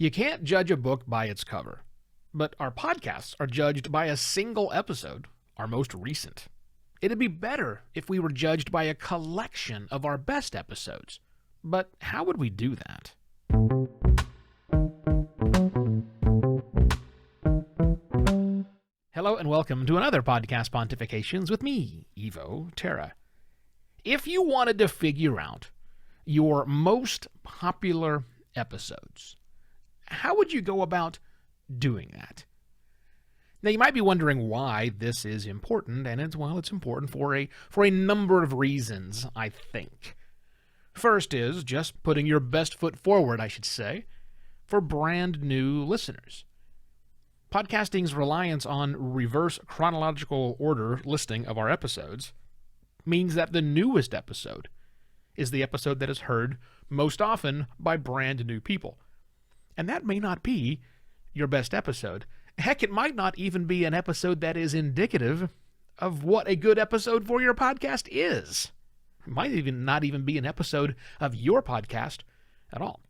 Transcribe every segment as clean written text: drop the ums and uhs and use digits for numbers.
You can't judge a book by its cover, but our podcasts are judged by a single episode, our most recent. It'd be better if we were judged by a collection of our best episodes, but how would we do that? Hello and welcome to another Podcast Pontifications with me, Evo Terra. If you wanted to figure out your most popular episodes, how would you go about doing that? Now, you might be wondering why this is important, and it's important for a number of reasons, I think. First is just putting your best foot forward, I should say, for brand new listeners. Podcasting's reliance on reverse chronological order listing of our episodes means that the newest episode is the episode that is heard most often by brand new people. And that may not be your best episode. Heck, it might not even be an episode that is indicative of what a good episode for your podcast is. It might even not even be an episode of your podcast at all.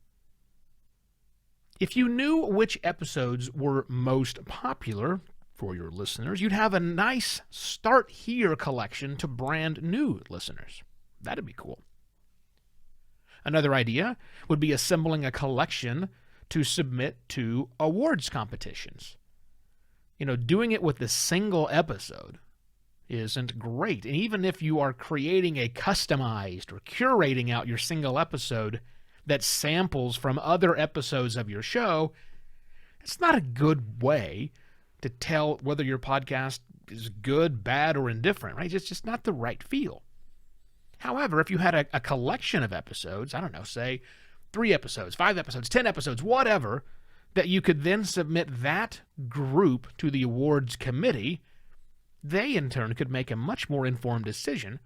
If you knew which episodes were most popular for your listeners, you'd have a nice Start Here collection to brand new listeners. That'd be cool. Another idea would be assembling a collection to submit to awards competitions. Doing it with a single episode isn't great. And even if you are creating a customized or curating out your single episode that samples from other episodes of your show, it's not a good way to tell whether your podcast is good, bad, or indifferent, right? It's just not the right feel. However, if you had a collection of episodes, I don't know, say 3 episodes, 5 episodes, 10 episodes, whatever, that you could then submit that group to the awards committee, they in turn could make a much more informed decision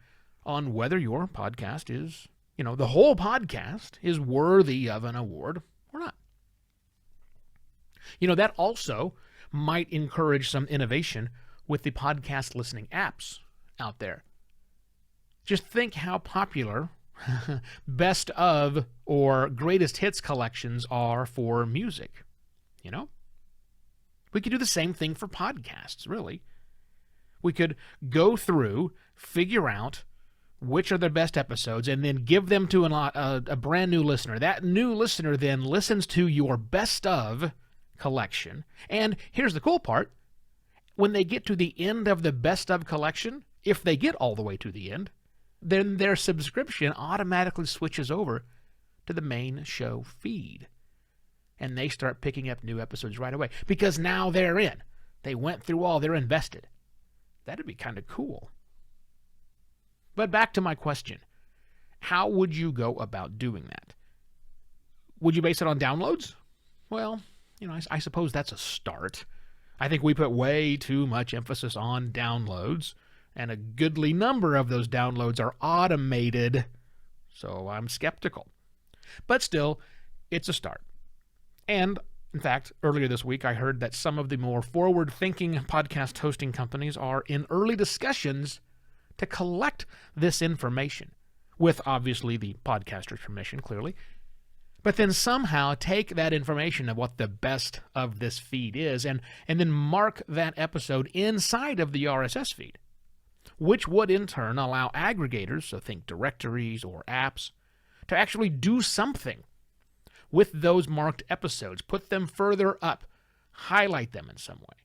on whether your podcast is, the whole podcast is worthy of an award or not. That also might encourage some innovation with the podcast listening apps out there. Just think how popular best of or greatest hits collections are for music. We could do the same thing for podcasts, really. We could go through, figure out which are the best episodes, and then give them to a brand new listener. That new listener then listens to your best of collection. And here's the cool part. When they get to the end of the best of collection, if they get all the way to the end, then their subscription automatically switches over to the main show feed. And they start picking up new episodes right away because now they're in. They went through all, they're invested. That'd be kind of cool. But back to my question. How would you go about doing that? Would you base it on downloads? Well, I suppose that's a start. I think we put way too much emphasis on downloads, and a goodly number of those downloads are automated, so I'm skeptical. But still, it's a start. And, in fact, earlier this week I heard that some of the more forward-thinking podcast hosting companies are in early discussions to collect this information, with obviously the podcaster's permission, clearly, but then somehow take that information of what the best of this feed is and then mark that episode inside of the RSS feed, which would in turn allow aggregators, so think directories or apps, to actually do something with those marked episodes, put them further up, highlight them in some way.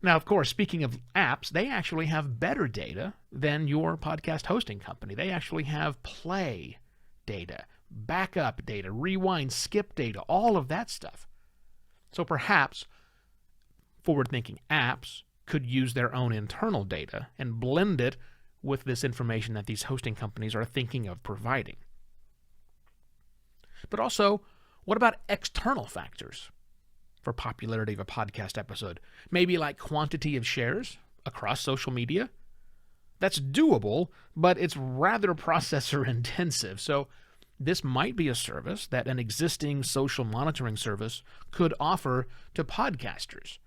Now, of course, speaking of apps, they actually have better data than your podcast hosting company. They actually have play data, backup data, rewind, skip data, all of that stuff. So perhaps forward-thinking apps could use their own internal data and blend it with this information that these hosting companies are thinking of providing. But also, what about external factors for popularity of a podcast episode? Maybe like quantity of shares across social media? That's doable, but it's rather processor intensive. So this might be a service that an existing social monitoring service could offer to podcasters.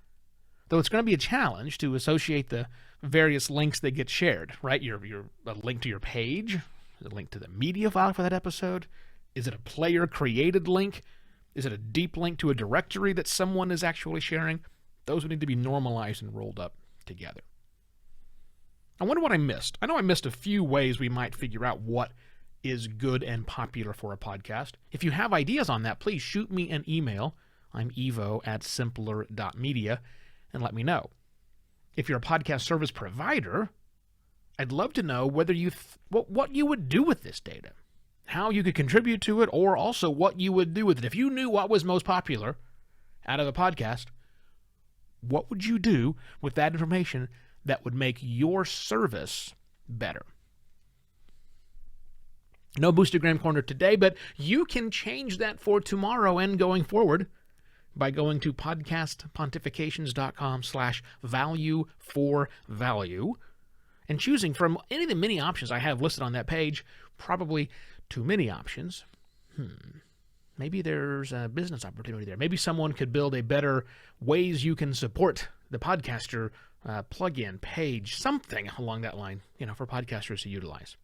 Though it's going to be a challenge to associate the various links that get shared, right? A link to your page, a link to the media file for that episode. Is it a player-created link? Is it a deep link to a directory that someone is actually sharing? Those would need to be normalized and rolled up together. I wonder what I missed. I know I missed a few ways we might figure out what is good and popular for a podcast. If you have ideas on that, please shoot me an email. I'm evo@simpler.media, and let me know. If you're a podcast service provider, I'd love to know whether what you would do with this data, how you could contribute to it, or also what you would do with it. If you knew what was most popular out of a podcast, what would you do with that information that would make your service better? No Boostergram Corner today, but you can change that for tomorrow and going forward by going to podcastpontifications.com/value for value and choosing from any of the many options I have listed on that page. Probably too many options. Maybe there's a business opportunity there. Maybe someone could build a better ways you can support the podcaster plugin page, something along that line, for podcasters to utilize.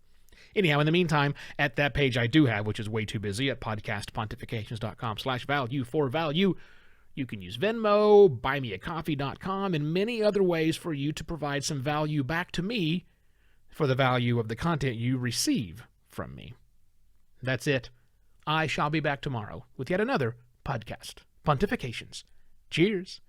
Anyhow, in the meantime, at that page I do have, which is way too busy, at podcastpontifications.com/value for value, you can use Venmo, buymeacoffee.com, and many other ways for you to provide some value back to me for the value of the content you receive from me. That's it. I shall be back tomorrow with yet another podcast. Pontifications. Cheers.